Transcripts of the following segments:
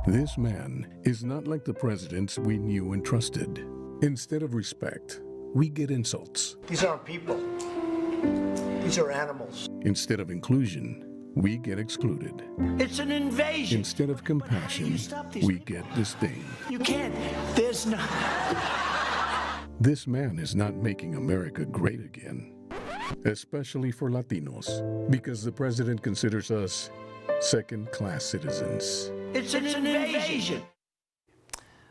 This man is not like the presidents we knew and trusted. Instead of respect, we get insults. These aren't people. These are animals. Instead of inclusion, we get excluded. It's an invasion. Instead of compassion, we get disdain. You can't. There's no... This man is not making America great again, especially for Latinos, because the president considers us second-class citizens. It's an invasion.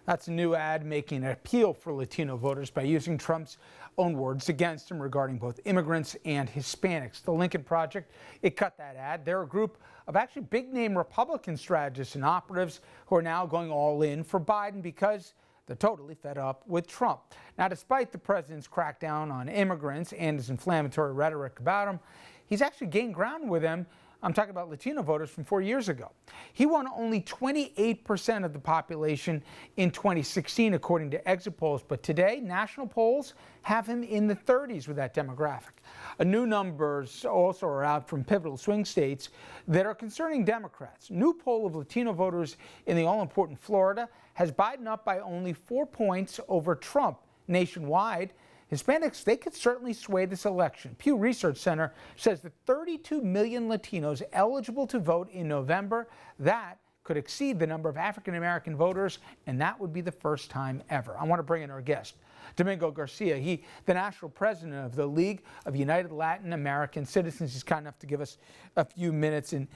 That's a new ad making an appeal for Latino voters by using Trump's own words against him regarding both immigrants and Hispanics. The Lincoln Project, it cut that ad. They're a group of actually big-name Republican strategists and operatives who are now going all in for Biden because they're totally fed up with Trump. Now, despite the president's crackdown on immigrants and his inflammatory rhetoric about them, he's actually gained ground with them. I'm talking about Latino voters from 4 years ago. He won only 28% of the population in 2016, according to exit polls. But today, national polls have him in the 30s with that demographic. New numbers also are out from pivotal swing states that are concerning Democrats. New poll of Latino voters in the all-important Florida has Biden up by only 4 points over Trump. Nationwide, Hispanics, they could certainly sway this election. Pew Research Center says that 32 million Latinos eligible to vote in November, that could exceed the number of African-American voters, and that would be the first time ever. I want to bring in our guest, Domingo Garcia. The national president of the League of United Latin American Citizens. He's kind enough to give us a few minutes. And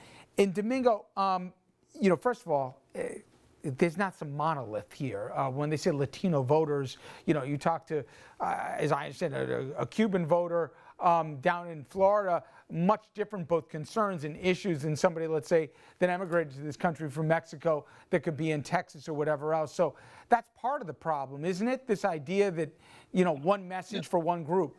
Domingo, first of all, there's not some monolith here. When they say Latino voters, you talk to, as I understand, a Cuban voter down in Florida, much different both concerns and issues than somebody, let's say, that emigrated to this country from Mexico that could be in Texas or whatever else. So that's part of the problem, isn't it? This idea that, one message for one group.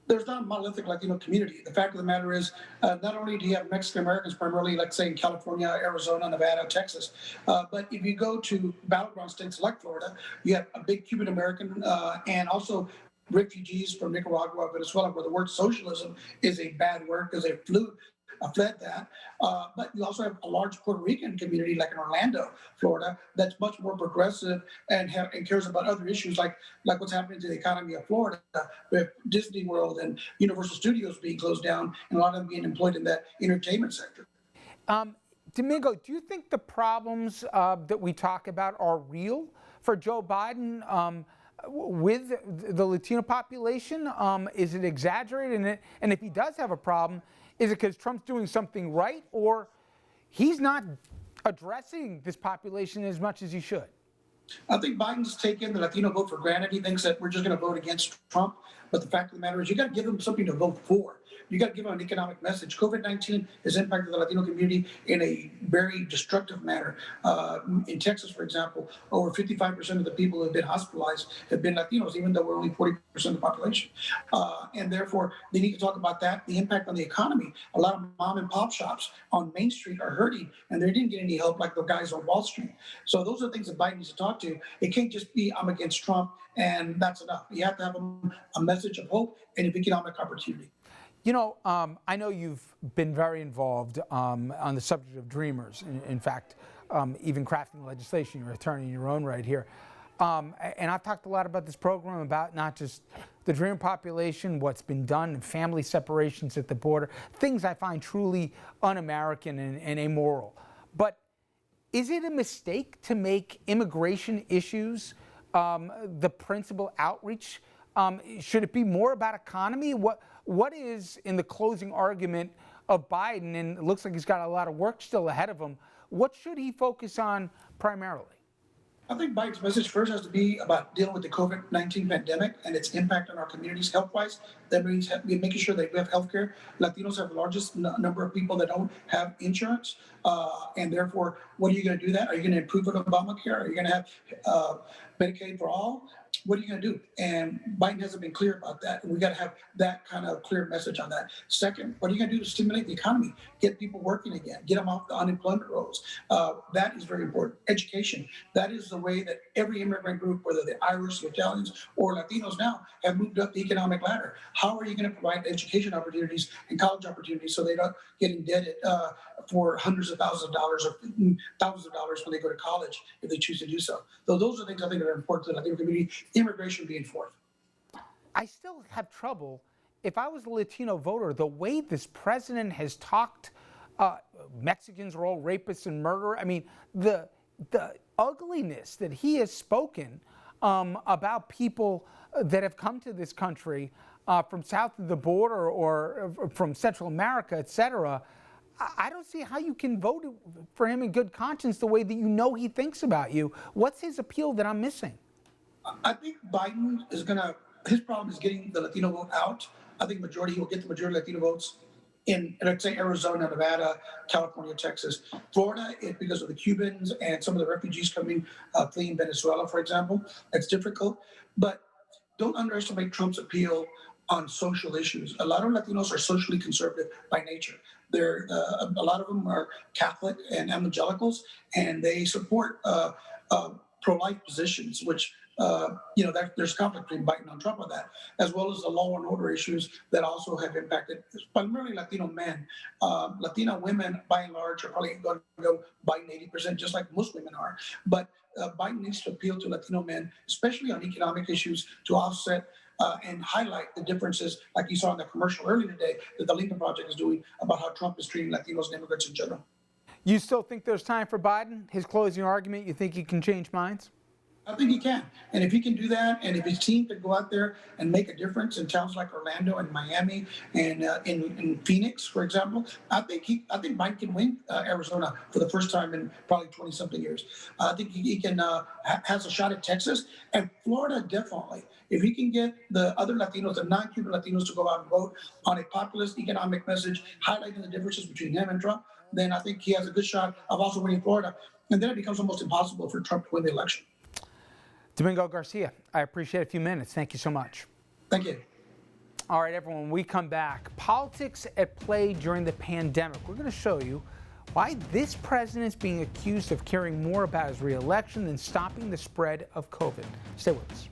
There's not a monolithic Latino community. The fact of the matter is, not only do you have Mexican Americans primarily, like say in California, Arizona, Nevada, Texas, but if you go to battleground states like Florida, you have a big Cuban American and also refugees from Nicaragua, Venezuela, where the word socialism is a bad word because they fled that. But you also have a large Puerto Rican community like in Orlando, Florida, that's much more progressive and cares about other issues like what's happening to the economy of Florida with Disney World and Universal Studios being closed down and a lot of them being employed in that entertainment sector. Domingo, do you think the problems that we talk about are real for Joe Biden with the Latino population? Is it exaggerated? And if he does have a problem, is it because Trump's doing something right, or he's not addressing this population as much as he should? I think Biden's taken the Latino vote for granted. He thinks that we're just going to vote against Trump. But the fact of the matter is you got to give them something to vote for. You got to give them an economic message. COVID-19 has impacted the Latino community in a very destructive manner. In Texas, for example, over 55% of the people who have been hospitalized have been Latinos, even though we're only 40% of the population. And therefore, they need to talk about that, the impact on the economy. A lot of mom and pop shops on Main Street are hurting, and they didn't get any help like the guys on Wall Street. So those are things that Biden needs to talk to. It can't just be, I'm against Trump, and that's enough. You have to have a message of hope and of economic opportunity. I know you've been very involved on the subject of Dreamers. In fact, even crafting legislation, you're an attorney in your own right here. And I've talked a lot about this program, about not just the Dreamer population, what's been done, and family separations at the border, things I find truly un-American and amoral. But is it a mistake to make immigration issues the principal outreach? Should it be more about economy? What is in the closing argument of Biden, and it looks like he's got a lot of work still ahead of him, what should he focus on primarily? I think Biden's message first has to be about dealing with the COVID-19 pandemic and its impact on our communities health-wise. That means making sure that we have health care. Latinos have the largest number of people that don't have insurance. And therefore, what are you going to do that? Are you going to improve Obamacare? Are you going to have Medicaid for all? What are you going to do? And Biden hasn't been clear about that. And we got to have that kind of clear message on that. Second, what are you going to do to stimulate the economy? Get people working again. Get them off the unemployment rolls. That is very important. Education. That is the way that every immigrant group, whether they're Irish, Italians, or Latinos now, have moved up the economic ladder. How are you going to provide education opportunities and college opportunities so they don't get indebted for hundreds of thousands of dollars or thousands of dollars when they go to college if they choose to do so. So those are things I think that are important to the Latino community, immigration being fourth. I still have trouble, if I was a Latino voter, the way this president has talked, Mexicans are all rapists and murderers. I mean, the ugliness that he has spoken about people that have come to this country from south of the border or from Central America, et cetera. I don't see how you can vote for him in good conscience the way that you know he thinks about you. What's his appeal that I'm missing? I think Biden is his problem is getting the Latino vote out. I think he will get the majority of Latino votes in, let's say, Arizona, Nevada, California, Texas. Florida, because of the Cubans and some of the refugees coming, fleeing Venezuela, for example, it's difficult. But don't underestimate Trump's appeal on social issues. A lot of Latinos are socially conservative by nature. A lot of them are Catholic and evangelicals, and they support pro-life positions, which there's conflict between Biden and Trump on that, as well as the law and order issues that also have impacted primarily Latino men. Latina women, by and large, are probably going to go Biden 80%, just like most women are. But Biden needs to appeal to Latino men, especially on economic issues, to offset and highlight the differences, like you saw in the commercial earlier today, that the Lincoln Project is doing about how Trump is treating Latinos and immigrants in general. You still think there's time for Biden? His closing argument, you think he can change minds? I think he can. And if he can do that, and if his team can go out there and make a difference in towns like Orlando and Miami and in Phoenix, for example, I think Biden can win Arizona for the first time in probably 20-something years. I think he can has a shot at Texas and Florida, definitely. If he can get the other Latinos, the non-Cuban Latinos, to go out and vote on a populist economic message, highlighting the differences between him and Trump, then I think he has a good shot of also winning Florida. And then it becomes almost impossible for Trump to win the election. Domingo Garcia, I appreciate a few minutes. Thank you so much. Thank you. All right, everyone, when we come back, politics at play during the pandemic. We're going to show you why this president's being accused of caring more about his reelection than stopping the spread of COVID. Stay with us.